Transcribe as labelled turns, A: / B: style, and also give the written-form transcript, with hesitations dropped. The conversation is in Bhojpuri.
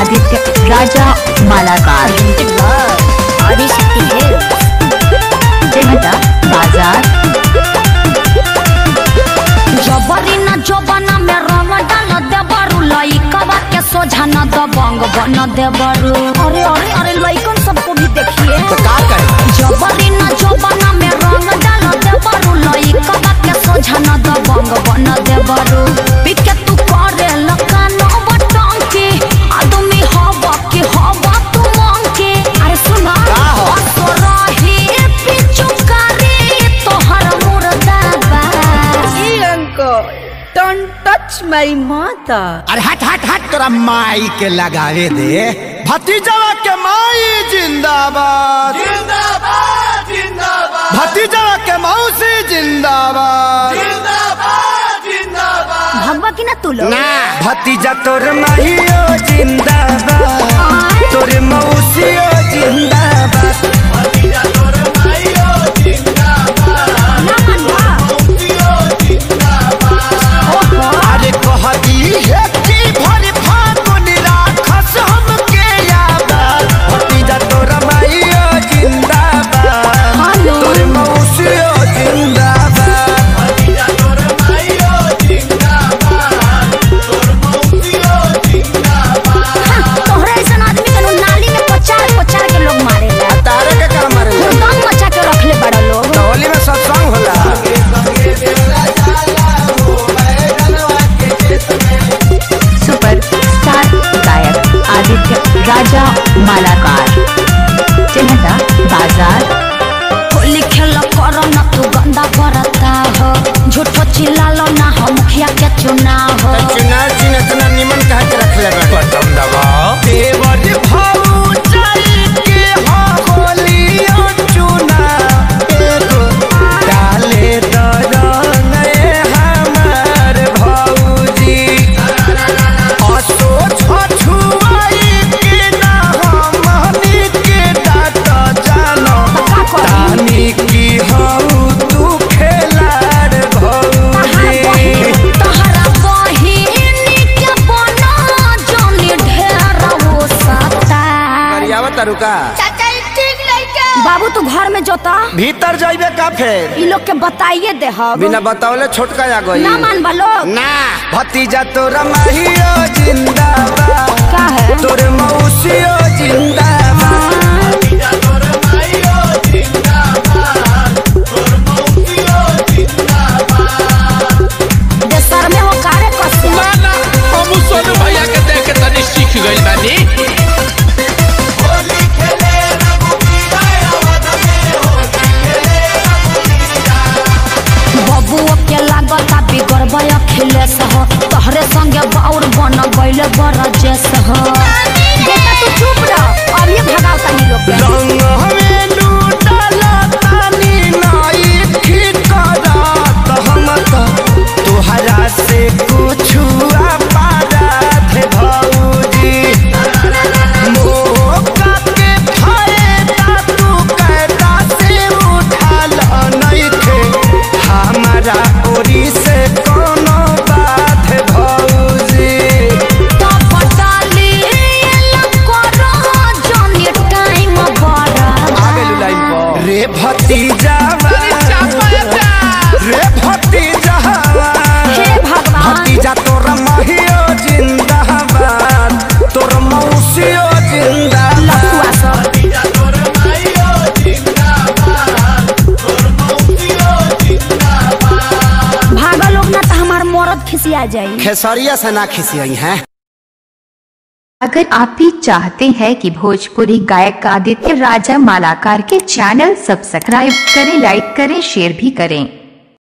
A: आदित्य राजा मालाकार बाजार।
B: जबरी न जोबना में रंग डाल देबरू लइकवा के सोझा न दबंग बन देबरू। अरे अरे अरे लइकन सबको भी देखिए
C: तो का करे।
B: जबरी न जोबना में रंग डाल देबरू लइकवा के सोझा न दबंग बन देबरू। पिके तू करे लकानो बटंकी आदमी हवा के हवा तू मंकी। अरे सुना असरही पिचु करे तोहर मुर्दाबा।
D: Don't touch my mother।
C: अरे हट हट हट तोरा माई के लगावे दे। भतीजवा के माई जिंदाबाद जिंदाबाद जिंदाबाद। भतीजवा के मौसी जिंदाबाद जिंदाबाद जिंदाबाद।
B: भगवा की ना तू लोग
C: ना भतीजा तोर माहियो जिंदाबाद तोर मौसियो जिंदाबाद। भतीजा तोर माहियो जिंदाबाद
B: ना मनवा
C: अरे कहती है कि भरी फागुन राखस हमके याद। भतीजा तोरा माइयो जिंदाबाद तोर मौसियो जिंदाबाद। भतीजा तोरा माइयो जिंदाबाद तोर मौसियो जिंदाबाद।
B: तोहरा ऐसा आदमी के नाली में पचार पचार के लोग मारेला।
C: तारे के का मारेला
B: दम मचा के रखले बड़ा लोग।
C: होली में सत्संग होला।
A: सुपर स्टार गायक आदित्य राजा मालाकार बाजार।
B: होली खेल कर न तू गंदा करता हो झूठो चिल्लालो ना हो मुखिया के चुनाव हो।
C: चुनाव चिन्ह निमन कहा के रखले बटन दबाओ। देवर भाऊ चल के होलियो चुना एगो डाले दरंग हमार भौजी। असो छछुआई के ना हमनी के डाट जानो तानी की हऊ तू खेलार भौजी।
B: तोहरा बहिन के बना जोनी ढेर हो सकता।
C: रुका
B: बाबू तू घर में जोता
C: भीतर जाइबे का फेर
B: इ लोग के बताइए दे हम
C: बिना बतावले छोटका आ गई
B: ना मान लोग
C: ना। भतीजा तोरा माहियो जिंदाबाद
B: का है
C: तोर मौसियो जिंदाबाद। भतीजा तोरा माहियो जिंदाबाद तोर मौसियो जिंदाबाद।
B: देशर में हो कारे कसे
E: ना हम सोनू भैया के देख के तनी सीख गइल बानी।
B: के लागता बिगड़बय अखिलेश हो तोहरे संगे बाउर बन गइले बरजेश हो। बेटा तू चुप रह अब ये भगाओ तनी लोग के।
C: रंग हमें लूटला तानी नाई ठिकरात हम तो तोहरा से कुछ पारात भौजी। मौका के फायदा तू कैदा से उठाल नइखे हमारा ओरी से कोनो बात भौजी।
B: तो पटाली करो जोनी टाइम बड़ा
C: आगे लाइन पर रे भतीजा रे भतीजा
B: हे भगवान
C: भतीजा तोरा माहियो जिंदाबाद तोर मौसियो जिंदाबाद।
B: लखुआ सब
C: भतीजा तोरा माहियो जिंदाबाद तोर मौसियो जिंदाबाद।
B: भागा लोग ना तो हमार मरद खिसिया जाई।
C: खेसरिया से ना खिसियाई हैं।
A: अगर आप भी चाहते हैं कि भोजपुरी गायक आदित्य राजा मालाकार के चैनल सब्सक्राइब करें, लाइक करें, शेयर भी करें।